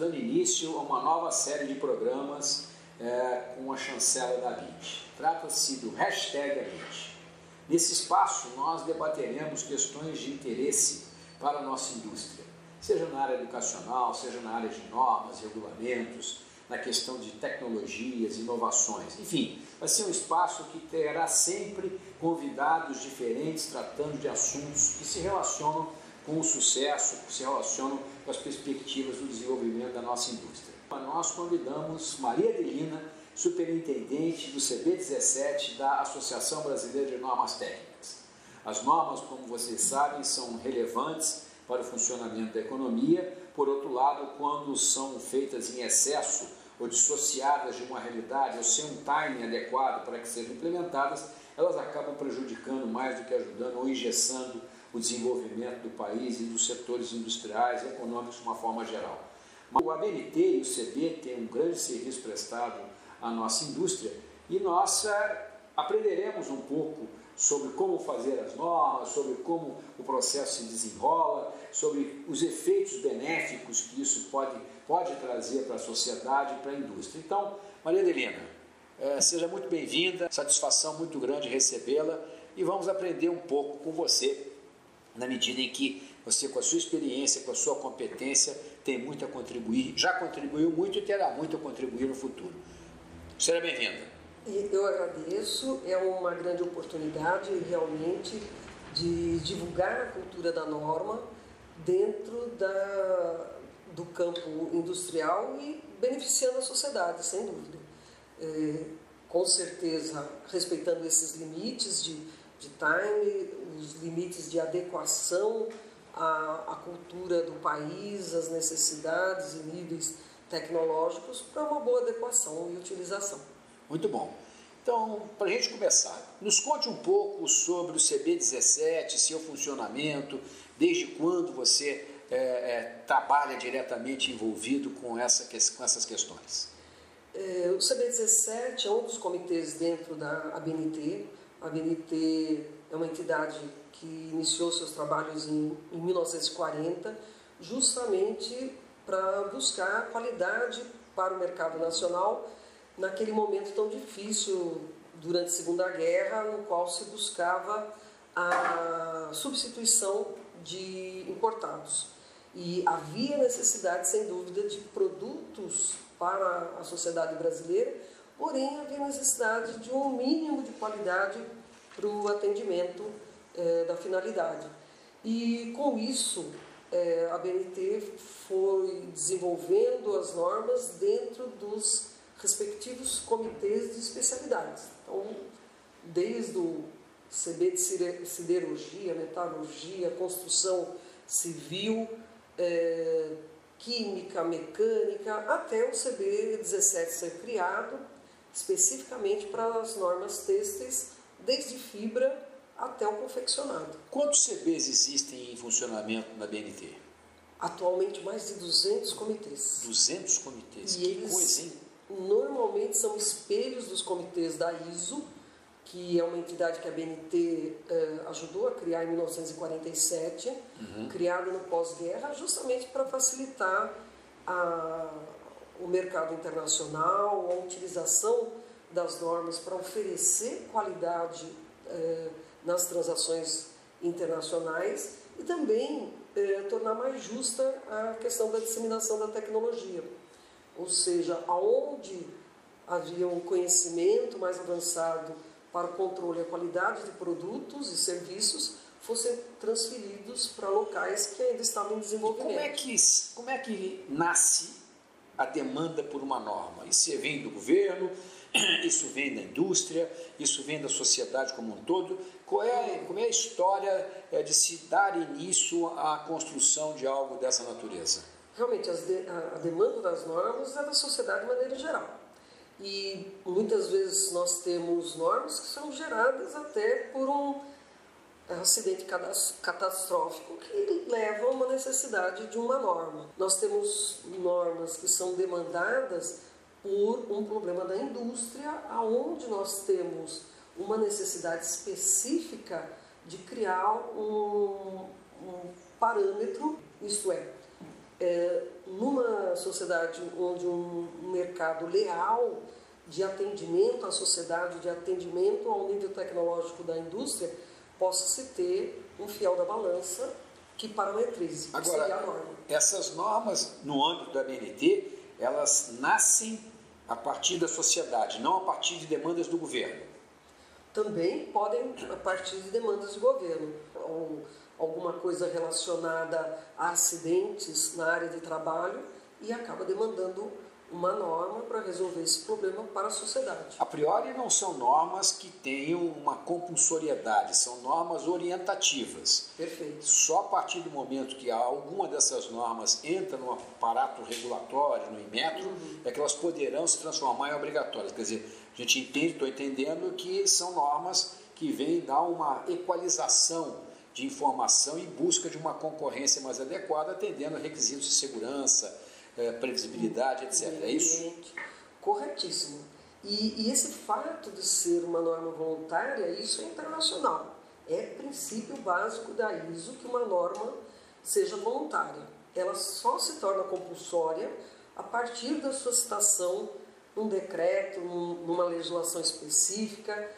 dando início a uma nova série de programas com a chancela da ABIT. Trata-se do #ABIT. Nesse espaço, nós debateremos questões de interesse para a nossa indústria, seja na área educacional, seja na área de normas, regulamentos, na questão de tecnologias, inovações. Enfim, vai ser um espaço que terá sempre convidados diferentes tratando de assuntos que se relacionam com o sucesso, que se relacionam com as perspectivas do desenvolvimento da nossa indústria. Nós convidamos Maria Adelina, superintendente do CB17 da Associação Brasileira de Normas Técnicas. As normas, como vocês sabem, são relevantes para o funcionamento da economia. Por outro lado, quando são feitas em excesso ou dissociadas de uma realidade ou sem um timing adequado para que sejam implementadas, elas acabam prejudicando mais do que ajudando ou engessando o desenvolvimento do país e dos setores industriais e econômicos de uma forma geral. Mas o ABNT e o CB têm um grande serviço prestado à nossa indústria e nós aprenderemos um pouco sobre como fazer as normas, sobre como o processo se desenrola, sobre os efeitos benéficos que isso pode trazer para a sociedade e para a indústria. Então, Maria Adelina, seja muito bem-vinda, satisfação muito grande recebê-la e vamos aprender um pouco com você, na medida em que você, com a sua experiência, com a sua competência, tem muito a contribuir, já contribuiu muito e terá muito a contribuir no futuro. Seja bem-vinda. Eu agradeço, é uma grande oportunidade realmente de divulgar a cultura da norma dentro do campo industrial e beneficiando a sociedade, sem dúvida. Com certeza, respeitando esses limites de time, os limites de adequação à cultura do país, às necessidades e níveis tecnológicos para uma boa adequação e utilização. Muito bom. Então, para a gente começar, nos conte um pouco sobre o CB17, seu funcionamento, desde quando você trabalha diretamente envolvido com essas questões. O CB17 é um dos comitês dentro da ABNT. A ABNT é uma entidade que iniciou seus trabalhos em 1940, justamente para buscar qualidade para o mercado nacional, naquele momento tão difícil durante a Segunda Guerra, no qual se buscava a substituição de importados. E havia necessidade, sem dúvida, de produtos para a sociedade brasileira, porém havia necessidade de um mínimo de qualidade para o atendimento da finalidade. E com isso, a ABNT foi desenvolvendo as normas dentro dos respectivos comitês de especialidades. Então, desde o CB de siderurgia, metalurgia, construção civil, química, mecânica, até o CB17 ser criado especificamente para as normas têxteis, desde fibra até o confeccionado. Quantos CBs existem em funcionamento na ABNT? Atualmente, mais de 200 comitês. 200 comitês? E que coisa, hein? Normalmente são espelhos dos comitês da ISO, que é uma entidade que a ABNT ajudou a criar em 1947, criada no pós-guerra, justamente para facilitar o mercado internacional, a utilização das normas para oferecer qualidade nas transações internacionais e também tornar mais justa a questão da disseminação da tecnologia. Ou seja, aonde havia um conhecimento mais avançado para o controle e a qualidade de produtos e serviços, fossem transferidos para locais que ainda estavam em desenvolvimento. Como é que nasce a demanda por uma norma? Isso vem do governo, isso vem da indústria, isso vem da sociedade como um todo? Como é a história de se dar início à construção de algo dessa natureza? Realmente, a demanda das normas é da sociedade de maneira geral. E muitas vezes nós temos normas que são geradas até por um acidente catastrófico que leva a uma necessidade de uma norma. Nós temos normas que são demandadas por um problema da indústria, aonde nós temos uma necessidade específica de criar um parâmetro, isto é, numa sociedade onde um mercado leal de atendimento à sociedade, de atendimento ao nível tecnológico da indústria, possa-se ter um fiel da balança que parametrize. Agora, seria a norma. Essas normas, no âmbito da BNT, elas nascem a partir da sociedade, não a partir de demandas do governo. Também podem a partir de demandas de governo, ou alguma coisa relacionada a acidentes na área de trabalho e acaba demandando uma norma para resolver esse problema para a sociedade. A priori não são normas que tenham uma compulsoriedade, são normas orientativas. Perfeito. Só a partir do momento que alguma dessas normas entra no aparato regulatório, no Inmetro, é que elas poderão se transformar em obrigatórias. Quer dizer, a gente entende, estou entendendo que são normas que vêm dar uma equalização de informação em busca de uma concorrência mais adequada, atendendo a requisitos de segurança, previsibilidade, etc. É isso? Corretíssimo. E esse fato de ser uma norma voluntária, isso é internacional. É princípio básico da ISO que uma norma seja voluntária. Ela só se torna compulsória a partir da sua citação num decreto, numa legislação específica,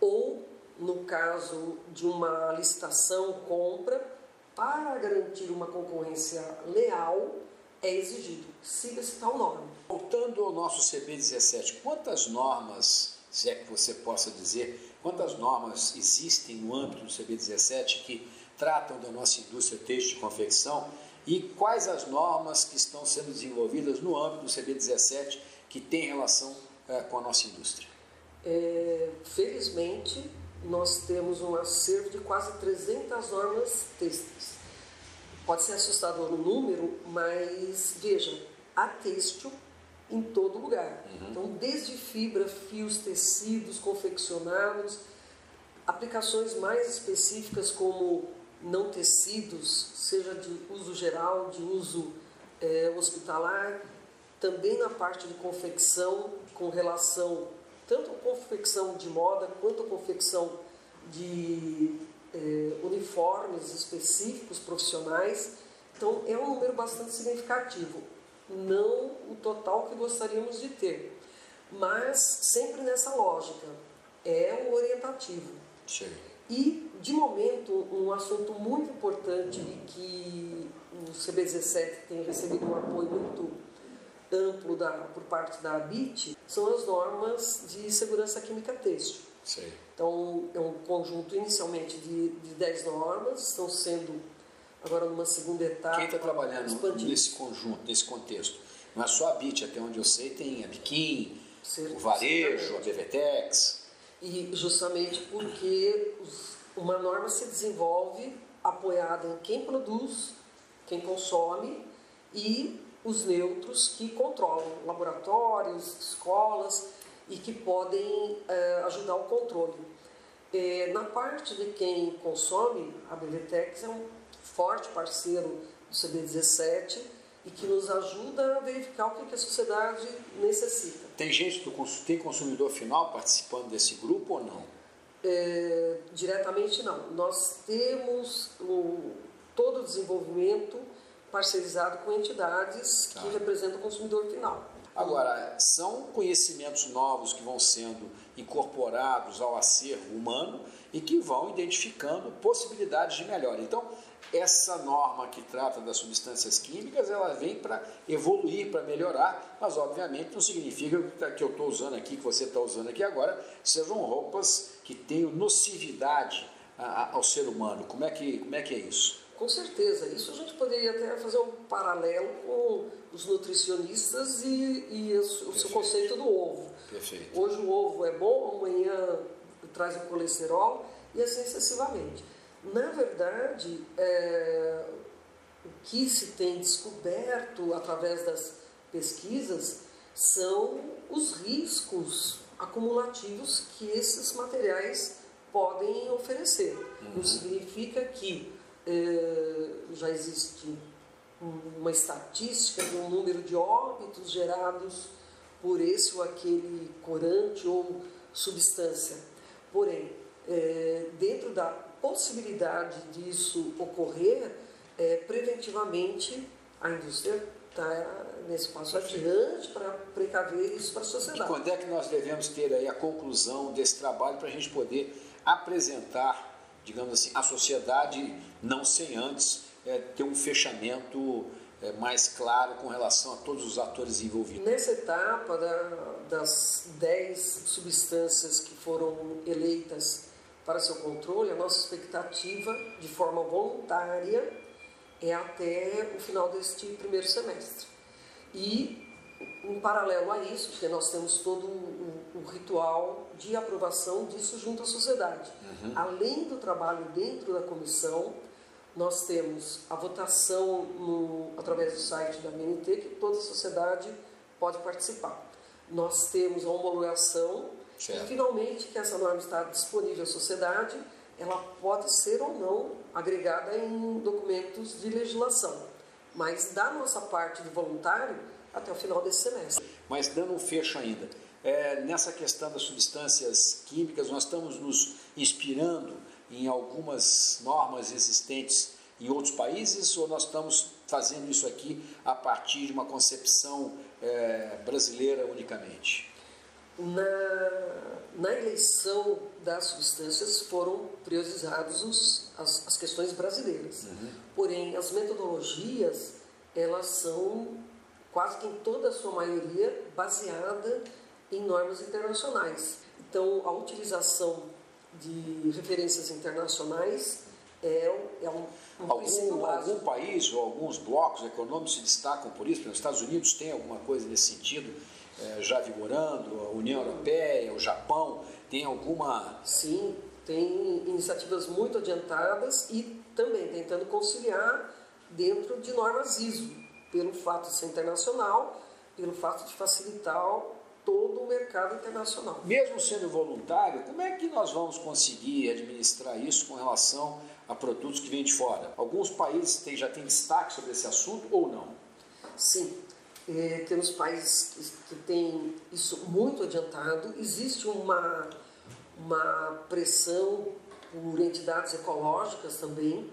ou, no caso de uma licitação, compra, para garantir uma concorrência leal, é exigido, siga-se tal norma. Voltando ao nosso CB17, quantas normas, se é que você possa dizer, quantas normas existem no âmbito do CB17 que tratam da nossa indústria têxtil e confecção e quais as normas que estão sendo desenvolvidas no âmbito do CB17 que tem relação com a nossa indústria? Felizmente, nós temos um acervo de quase 300 normas têxteis. Pode ser assustador o número, mas veja, há têxtil em todo lugar. Então, desde fibra, fios, tecidos, confeccionados, aplicações mais específicas como não tecidos, seja de uso geral, de uso hospitalar, também na parte de confecção, com relação tanto à confecção de moda quanto à confecção de uniformes específicos profissionais. Então é um número bastante significativo, não o total que gostaríamos de ter, mas sempre nessa lógica, é o orientativo. Sim. E de momento um assunto muito importante e que o CB17 tem recebido um apoio muito amplo por parte da ABIT são as normas de segurança química têxtil. Sim. Então, é um conjunto inicialmente de 10 normas, estão sendo agora numa segunda etapa. Quem está trabalhando nesse conjunto, nesse contexto? Não é só a BIT, até onde eu sei, tem a Biquim, o Varejo, a BVTEX. E justamente porque uma norma se desenvolve apoiada em quem produz, quem consome e os neutros que controlam, laboratórios, escolas, e que podem ajudar o controle. Na parte de quem consome, a BVTEX é um forte parceiro do CB17 e que nos ajuda a verificar o que a sociedade necessita. Tem gente, tem consumidor final participando desse grupo ou não? Diretamente não. Nós temos todo o desenvolvimento parcerizado com entidades que representam o consumidor final. Agora, são conhecimentos novos que vão sendo incorporados ao acervo humano e que vão identificando possibilidades de melhora. Então, essa norma que trata das substâncias químicas, ela vem para evoluir, para melhorar, mas obviamente não significa que eu estou usando aqui, que você está usando aqui agora, sejam roupas que tenham nocividade ao ser humano. Como é que é isso? Com certeza, isso a gente poderia até fazer um paralelo com os nutricionistas e o seu conceito do ovo. Perfeito. Hoje o ovo é bom, amanhã traz o colesterol e assim sucessivamente. Na verdade, o que se tem descoberto através das pesquisas são os riscos acumulativos que esses materiais podem oferecer. Não significa que já existe uma estatística de um número de óbitos gerados por esse ou aquele corante ou substância. Porém, dentro da possibilidade disso ocorrer, preventivamente A indústria está nesse passo adiante para precaver isso para a sociedade. E quando é que nós devemos ter aí a conclusão desse trabalho para a gente poder apresentar, digamos assim, à sociedade, não sem antes ter um fechamento mais claro com relação a todos os atores envolvidos? Nessa etapa das 10 substâncias que foram eleitas para seu controle, a nossa expectativa, de forma voluntária, é até o final deste primeiro semestre. E, em paralelo a isso, porque nós temos todo o ritual de aprovação disso junto à sociedade. Além do trabalho dentro da comissão, nós temos a votação através do site da BNT, que toda a sociedade pode participar. Nós temos a homologação, certo. E finalmente que essa norma está disponível à sociedade, ela pode ser ou não agregada em documentos de legislação. Mas da nossa parte de voluntário, até o final desse semestre. Mas dando um fecho ainda, nessa questão das substâncias químicas, nós estamos nos inspirando em algumas normas existentes em outros países, ou nós estamos fazendo isso aqui a partir de uma concepção brasileira unicamente? Na eleição das substâncias foram priorizadas as questões brasileiras. Porém, as metodologias, elas são quase que em toda a sua maioria baseada em normas internacionais. Então, a utilização de referências internacionais é um princípio básico. Algum país ou alguns blocos econômicos se destacam por isso? Os Estados Unidos tem alguma coisa nesse sentido já vigorando? A União Europeia, o Japão, tem alguma... Sim, tem iniciativas muito adiantadas e também tentando conciliar dentro de normas ISO, pelo fato de ser internacional, pelo fato de facilitar todo o mercado internacional. Mesmo sendo voluntário, como é que nós vamos conseguir administrar isso com relação a produtos que vêm de fora? Alguns países já têm destaque sobre esse assunto ou não? Sim, temos países que têm isso muito adiantado. Existe uma pressão por entidades ecológicas também,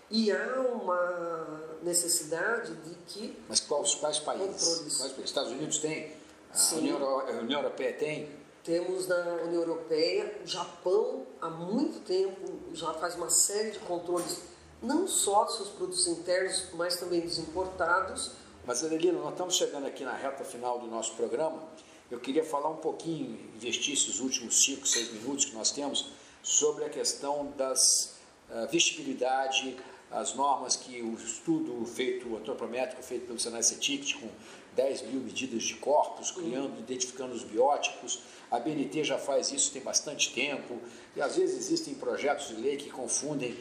e há uma necessidade de que... Mas quais países? Estados Unidos tem? A União Europeia tem? Temos na União Europeia, o Japão há muito tempo já faz uma série de controles, não só dos seus produtos internos, mas também dos importados. Mas, Adelina, nós estamos chegando aqui na reta final do nosso programa. Eu queria falar um pouquinho, investir esses últimos 5, 6 minutos que nós temos, sobre a questão das vestibilidade, as normas que o estudo feito, o antropométrico feito pelo Senai CETICT, com 10 mil medidas de corpos, identificando os biótipos. A BNT já faz isso tem bastante tempo, e às vezes existem projetos de lei que confundem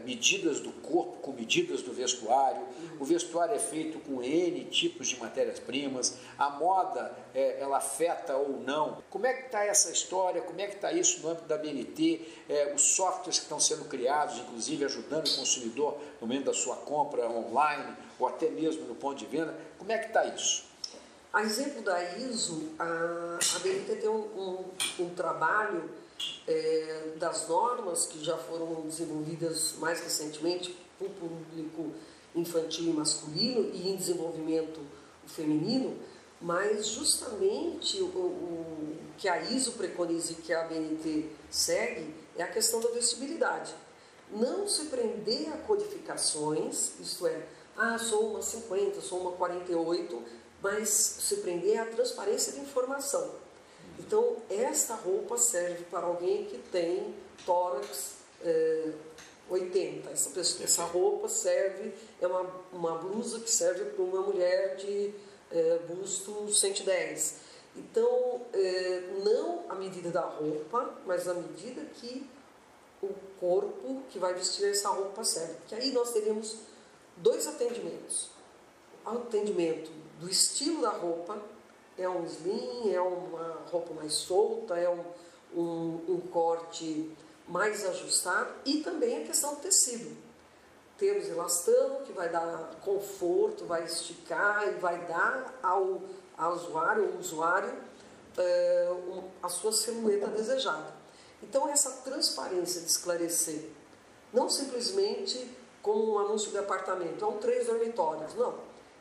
medidas do corpo com medidas do vestuário. O vestuário é feito com N tipos de matérias-primas, a moda ela afeta ou não. Como é que está essa história, como é que está isso no âmbito da BNT, os softwares que estão sendo criados, inclusive ajudando o consumidor no momento da sua compra online, ou até mesmo no ponto de venda, como é que está isso? A exemplo da ISO, a BNT tem um trabalho das normas que já foram desenvolvidas mais recentemente para o público infantil e masculino e em desenvolvimento feminino, mas justamente o que a ISO preconiza e que a BNT segue é a questão da vestibilidade. Não se prender a codificações, isto é, sou uma 50, sou uma 48, mas se prender à transparência de informação. Então, esta roupa serve para alguém que tem tórax 80. Essa roupa serve, é uma blusa que serve para uma mulher de busto 110. Então, não a medida da roupa, mas a medida que o corpo que vai vestir essa roupa serve. Porque aí nós teríamos 2 atendimentos. O atendimento do estilo da roupa, é um slim, é uma roupa mais solta, é um corte mais ajustado, e também a questão do tecido. Temos elastano, que vai dar conforto, vai esticar e vai dar ao usuário, a sua silhueta desejada. Então, essa transparência de esclarecer, não simplesmente como um anúncio de apartamento, é um 3 dormitórios. Não,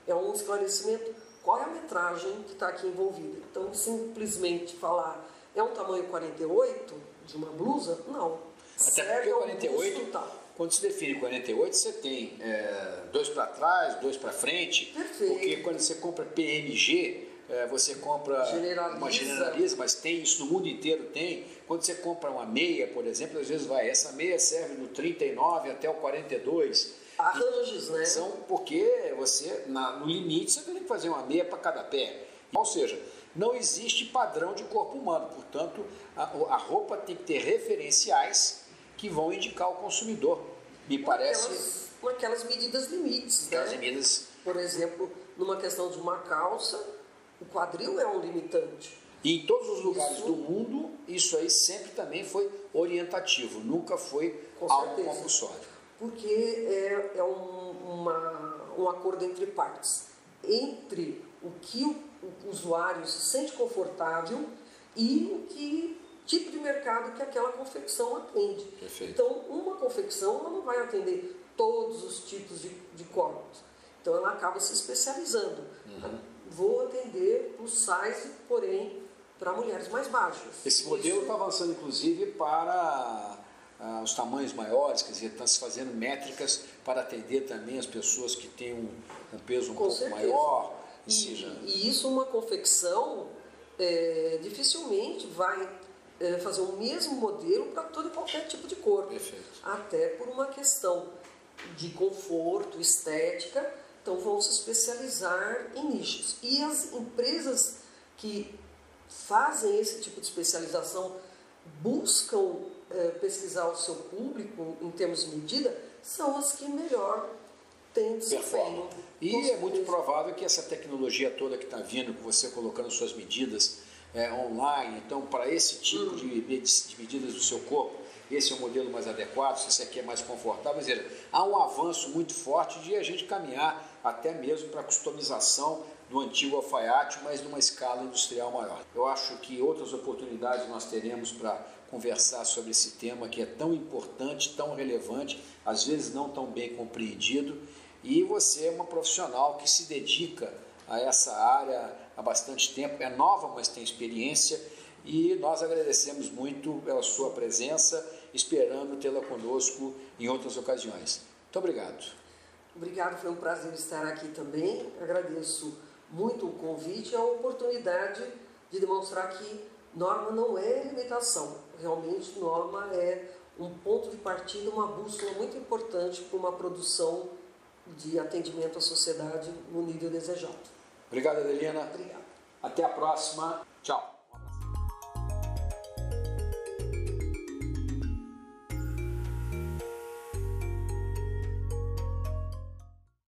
é um esclarecimento qual é a metragem que está aqui envolvida. Então, simplesmente falar é um tamanho 48 de uma blusa, não. Até porque 48, quando se define 48, você tem 2 para trás, 2 para frente. Perfeito. Porque quando você compra PMG, você compra uma generaliza, mas tem isso no mundo inteiro tem. Quando você compra uma meia, por exemplo, às vezes essa meia serve do 39 até o 42. Arranjos, né? São porque você, no limite, você tem que fazer uma meia para cada pé. Ou seja, não existe padrão de corpo humano, portanto, a roupa tem que ter referenciais que vão indicar ao consumidor. Me parece... Aquelas medidas limites, aquelas né? medidas... Por exemplo, numa questão de uma calça, o quadril é um limitante. E em todos os lugares do mundo, isso aí sempre também foi orientativo, nunca foi algo compulsório. Porque é um acordo entre partes, entre o que o usuário se sente confortável e o que tipo de mercado que aquela confecção atende. Perfeito. Então, uma confecção ela não vai atender todos os tipos de corpos. Então, ela acaba se especializando. Vou atender o size, porém, para mulheres mais baixas. Esse modelo está avançando, inclusive, para os tamanhos maiores, quer dizer, está se fazendo métricas para atender também as pessoas que têm um peso um pouco maior. E isso, uma confecção, dificilmente vai fazer o mesmo modelo para todo e qualquer tipo de corpo. Perfeito. Até por uma questão de conforto, estética, então vão se especializar em nichos. E as empresas que fazem esse tipo de especialização buscam pesquisar o seu público em termos de medida, são as que melhor têm desempenho. E é muito provável que essa tecnologia toda que está vindo, com você colocando suas medidas online, então para esse tipo de medidas do seu corpo, esse é o modelo mais adequado, se esse aqui é mais confortável, ou seja, há um avanço muito forte de a gente caminhar até mesmo para a customização do antigo alfaiate, mas numa escala industrial maior. Eu acho que outras oportunidades nós teremos para conversar sobre esse tema que é tão importante, tão relevante, às vezes não tão bem compreendido, e você é uma profissional que se dedica a essa área há bastante tempo, é nova, mas tem experiência, e nós agradecemos muito pela sua presença, esperando tê-la conosco em outras ocasiões. Muito obrigado. Obrigado, foi um prazer estar aqui também. Agradeço muito o convite e a oportunidade de demonstrar que norma não é limitação. Realmente, norma é um ponto de partida, uma bússola muito importante para uma produção de atendimento à sociedade no nível desejado. Obrigado, Adelina. Obrigada. Até a próxima. Tchau.